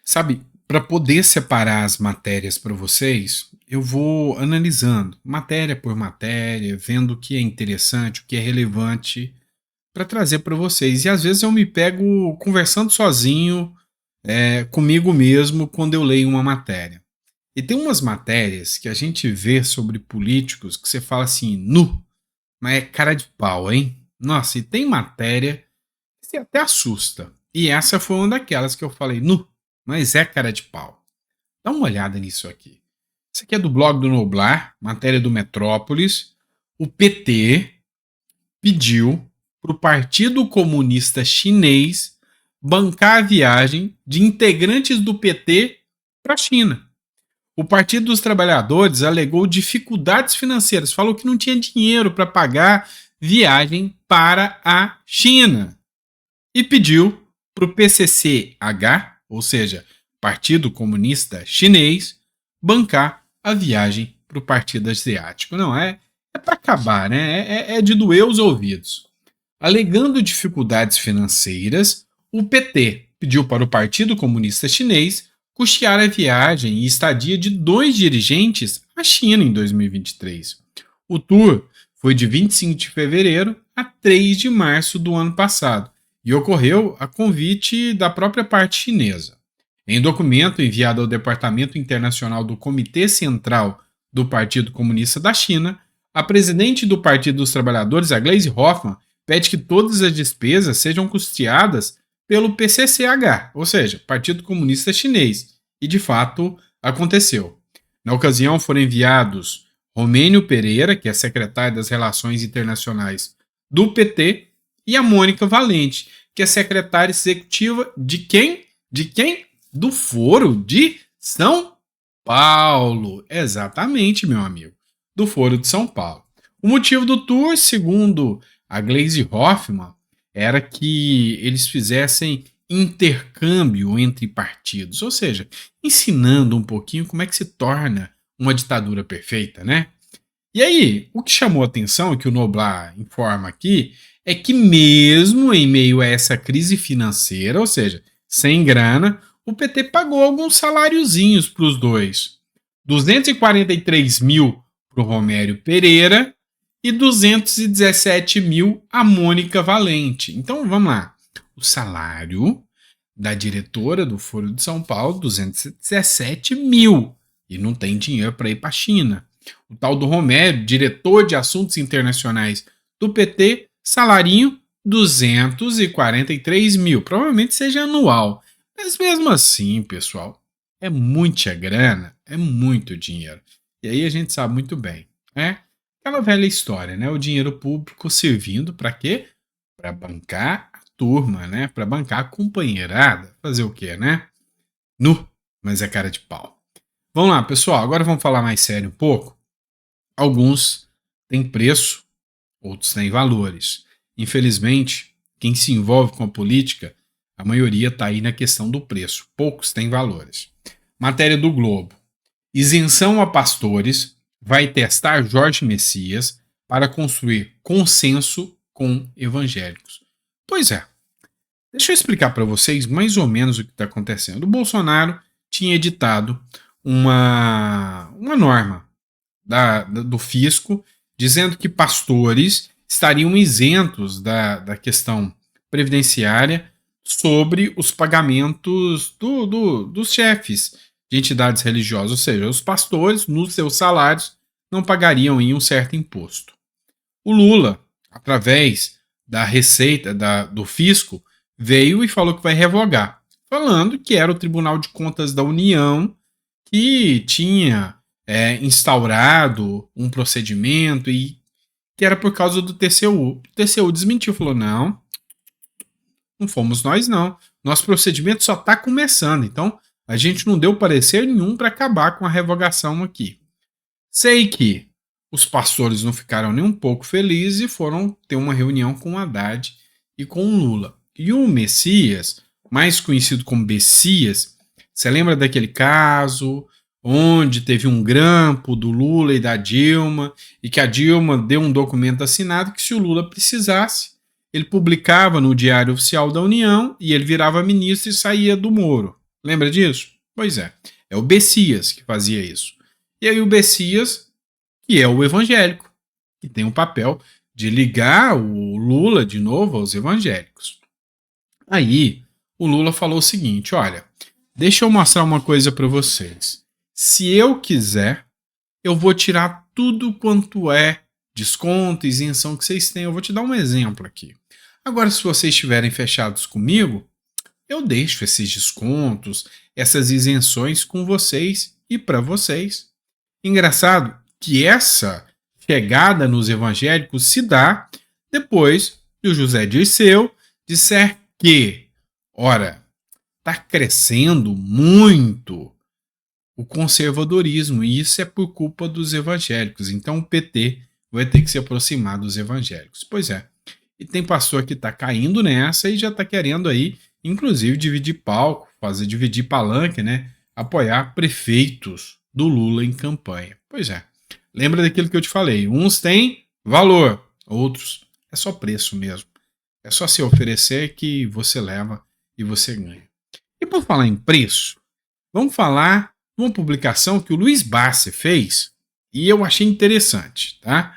Sabe, para poder separar as matérias para vocês, eu vou analisando matéria por matéria, vendo o que é interessante, o que é relevante para trazer para vocês. E às vezes eu me pego conversando sozinho, comigo mesmo, quando eu leio uma matéria. E tem umas matérias que a gente vê sobre políticos que você fala assim, nu, mas é cara de pau, hein? Nossa, e tem matéria que você até assusta. E essa foi uma daquelas que eu falei, nu, mas é cara de pau. Dá uma olhada nisso aqui. Isso aqui é do blog do Noblar, matéria do Metrópolis. O PT pediu para o Partido Comunista Chinês bancar a viagem de integrantes do PT para a China. O Partido dos Trabalhadores alegou dificuldades financeiras, falou que não tinha dinheiro para pagar viagem para a China e pediu para o PCCH, ou seja, Partido Comunista Chinês, bancar a viagem para o Partido Asiático. Não, é para acabar, né? É de doer os ouvidos. Alegando dificuldades financeiras, o PT pediu para o Partido Comunista Chinês custear a viagem e estadia de 2 dirigentes à China em 2023. O tour foi de 25 de fevereiro a 3 de março do ano passado e ocorreu a convite da própria parte chinesa. Em documento enviado ao Departamento Internacional do Comitê Central do Partido Comunista da China, a presidente do Partido dos Trabalhadores, a Gleisi Hoffmann, pede que todas as despesas sejam custeadas pelo PCCH, ou seja, Partido Comunista Chinês, e de fato aconteceu. Na ocasião foram enviados Romênio Pereira, que é secretário das Relações Internacionais do PT, e a Mônica Valente, que é secretária executiva de quem? De quem? Do Foro de São Paulo. Exatamente, meu amigo. Do Foro de São Paulo. O motivo do tour, segundo a Gleisi Hoffmann, era que eles fizessem intercâmbio entre partidos, ou seja, ensinando um pouquinho como é que se torna uma ditadura perfeita, né? E aí, o que chamou a atenção, e que o Noblar informa aqui, é que mesmo em meio a essa crise financeira, ou seja, sem grana, o PT pagou alguns saláriozinhos para os dois. 243 mil para o Romério Pereira e 217 mil a Mônica Valente. Então vamos lá. O salário da diretora do Foro de São Paulo, 217 mil. E não tem dinheiro para ir para a China. O tal do Romério, diretor de assuntos internacionais do PT, salarinho 243 mil. Provavelmente seja anual. Mas mesmo assim, pessoal, é muita grana, é muito dinheiro. E aí a gente sabe muito bem, né? Aquela velha história, né? O dinheiro público servindo para quê? Para bancar a turma, né? Para bancar a companheirada. Fazer o quê, né? Nu, mas é cara de pau. Vamos lá, pessoal. Agora vamos falar mais sério um pouco. Alguns têm preço, outros têm valores. Infelizmente, quem se envolve com a política, a maioria está aí na questão do preço. Poucos têm valores. Matéria do Globo. Isenção a pastores vai testar Jorge Messias para construir consenso com evangélicos. Pois é. Deixa eu explicar para vocês mais ou menos o que está acontecendo. O Bolsonaro tinha editado uma norma do fisco dizendo que pastores estariam isentos da questão previdenciária sobre os pagamentos dos chefes de entidades religiosas, ou seja, os pastores, nos seus salários, não pagariam um certo imposto. O Lula, através da receita do fisco, veio e falou que vai revogar, falando que era o Tribunal de Contas da União que tinha instaurado um procedimento e que era por causa do TCU. O TCU desmentiu, falou, não fomos nós não. Nosso procedimento só está começando, então a gente não deu parecer nenhum para acabar com a revogação aqui. Sei que os pastores não ficaram nem um pouco felizes e foram ter uma reunião com o Haddad e com o Lula. E o Messias, mais conhecido como Bessias, você lembra daquele caso onde teve um grampo do Lula e da Dilma e que a Dilma deu um documento assinado que se o Lula precisasse, ele publicava no Diário Oficial da União e ele virava ministro e saía do Moro. Lembra disso? Pois é o Bessias que fazia isso. E aí o Bessias, que é o evangélico, que tem o papel de ligar o Lula de novo aos evangélicos. Aí o Lula falou o seguinte: olha, deixa eu mostrar uma coisa para vocês. Se eu quiser, eu vou tirar tudo quanto é desconto, isenção que vocês têm. Eu vou te dar um exemplo aqui. Agora, se vocês estiverem fechados comigo, eu deixo esses descontos, essas isenções com vocês e para vocês. Engraçado que essa chegada nos evangélicos se dá depois que o José Dirceu disser que, ora, está crescendo muito o conservadorismo, e isso é por culpa dos evangélicos. Então o PT vai ter que se aproximar dos evangélicos. Pois é. E tem pastor que está caindo nessa e já está querendo aí, inclusive, dividir palco, dividir palanque, né? Apoiar prefeitos do Lula em campanha. Pois é. Lembra daquilo que eu te falei? Uns têm valor, outros é só preço mesmo. É só se oferecer que você leva e você ganha. E por falar em preço, vamos falar de uma publicação que o Luiz Bassi fez e eu achei interessante, tá?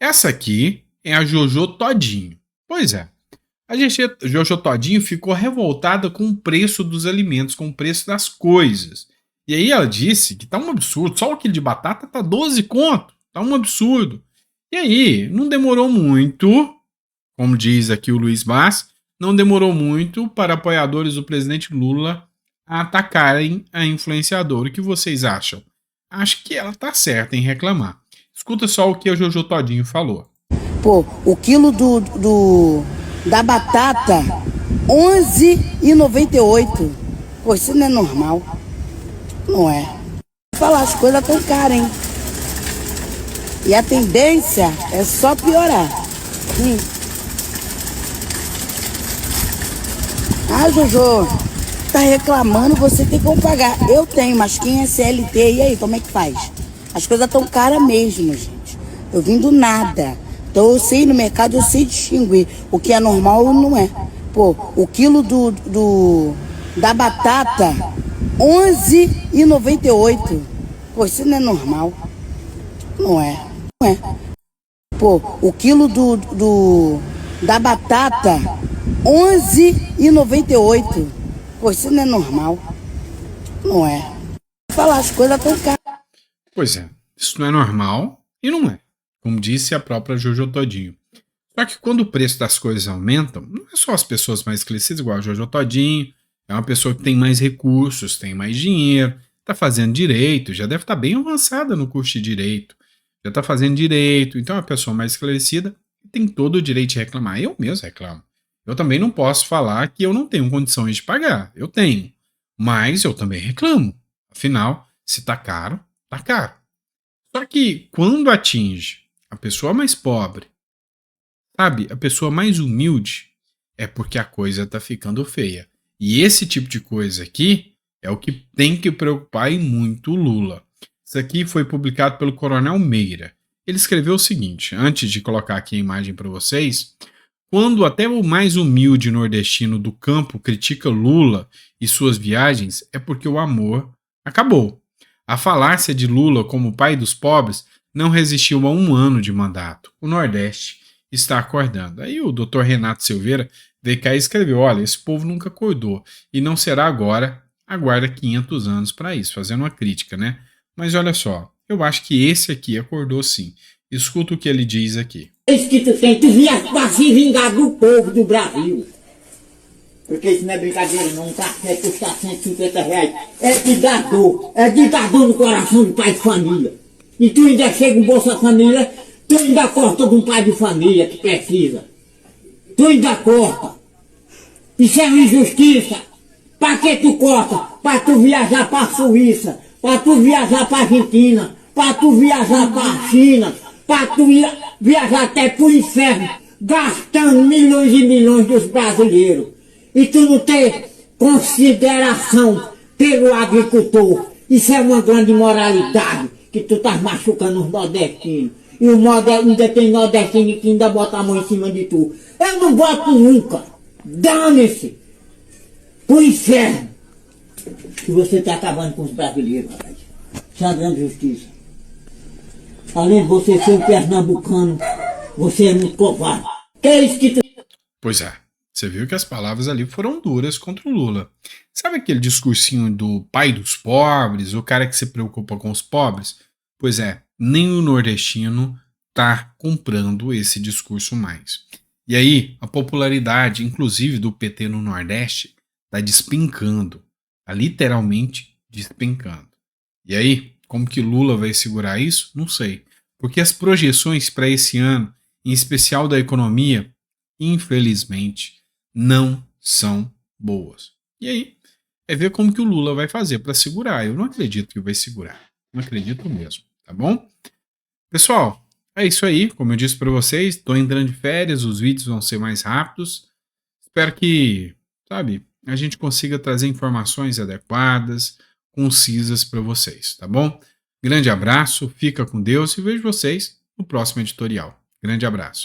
Essa aqui é a Jojo Todinho. Pois é, a Jojo Todinho ficou revoltada com o preço dos alimentos, com o preço das coisas. E aí ela disse que tá um absurdo, só o quilo de batata tá 12 conto, tá um absurdo. E aí, não demorou muito, como diz aqui o Luiz Bassi, não demorou muito para apoiadores do presidente Lula a atacarem a influenciadora. O que vocês acham? Acho que ela tá certa em reclamar. Escuta só o que a Jojo Todinho falou. Pô, o quilo da batata, R$11,98. Pô, isso não é normal. Não é. Vou falar, as coisas tão caras, hein? E a tendência é só piorar. Ah, Jojo, tá reclamando, você tem como pagar. Eu tenho, mas quem é CLT, e aí, como é que faz? As coisas tão caras mesmo, gente. Eu vim do nada. Então eu sei no mercado, eu sei distinguir o que é normal ou não é. Pô, o quilo da batata, R$11,98. Pô, isso não é normal. Não é. Não é. Pô, o quilo da batata, R$11,98. Pô, isso não é normal. Não é. Vou falar, as coisas tão caras. Pois é, isso não é normal e não é. Como disse a própria Jojo Todinho. Só que quando o preço das coisas aumentam, não é só as pessoas mais crescidas, igual a Jojo Todinho, é uma pessoa que tem mais recursos, tem mais dinheiro, está fazendo direito, já deve estar bem avançada no curso de direito, já está fazendo direito, então é uma pessoa mais esclarecida e tem todo o direito de reclamar. Eu mesmo reclamo. Eu também não posso falar que eu não tenho condições de pagar. Eu tenho. Mas eu também reclamo. Afinal, se está caro, está caro. Só que quando atinge a pessoa mais pobre, sabe, a pessoa mais humilde, é porque a coisa tá ficando feia. E esse tipo de coisa aqui é o que tem que preocupar e muito o Lula. Isso aqui foi publicado pelo Coronel Meira. Ele escreveu o seguinte, antes de colocar aqui a imagem para vocês: quando até o mais humilde nordestino do campo critica Lula e suas viagens, é porque o amor acabou. A falácia de Lula como pai dos pobres não resistiu a 1 ano de mandato. O Nordeste está acordando. Aí o Dr. Renato Silveira veio cá e escreveu: olha, esse povo nunca acordou e não será agora, aguarda 500 anos para isso, fazendo uma crítica, né? Mas olha só, eu acho que esse aqui acordou sim. Escuta o que ele diz aqui. É isso que tu tem, tu vieste pra se vingar do povo do Brasil. Porque isso não é brincadeira não, um café custa R$150. É de dar dor no coração do pai de família. E tu ainda chega um Bolsa Família, tu ainda corta de um pai de família que precisa. Tu ainda corta. Isso é uma injustiça. Pra que tu corta? Pra tu viajar pra Suíça, pra tu viajar pra Argentina, pra tu viajar pra China, pra tu viajar até pro inferno, gastando milhões e milhões dos brasileiros. E tu não tem consideração pelo agricultor. Isso é uma grande imoralidade que tu tá machucando os nordestinos. E o ainda tem nordestino que ainda bota a mão em cima de tu. Eu não boto nunca. Dane-se. Pro inferno. Que você está acabando com os brasileiros, rapaz. Isso é uma grande justiça. Além de você ser um pernambucano, você é muito covarde. Que é isso que Pois é, você viu que as palavras ali foram duras contra o Lula. Sabe aquele discursinho do pai dos pobres, o cara que se preocupa com os pobres? Pois é, nem o nordestino tá comprando esse discurso mais. E aí, a popularidade, inclusive do PT no Nordeste, tá despencando. Tá literalmente despencando. E aí, como que Lula vai segurar isso? Não sei. Porque as projeções para esse ano, em especial da economia, infelizmente, não são boas. E aí, é ver como que o Lula vai fazer para segurar. Eu não acredito que vai segurar. Não acredito mesmo, tá bom? Pessoal, é isso aí. Como eu disse para vocês, estou entrando de férias, os vídeos vão ser mais rápidos. Espero que, sabe, a gente consiga trazer informações adequadas, concisas para vocês, tá bom? Grande abraço, fica com Deus e vejo vocês no próximo editorial. Grande abraço.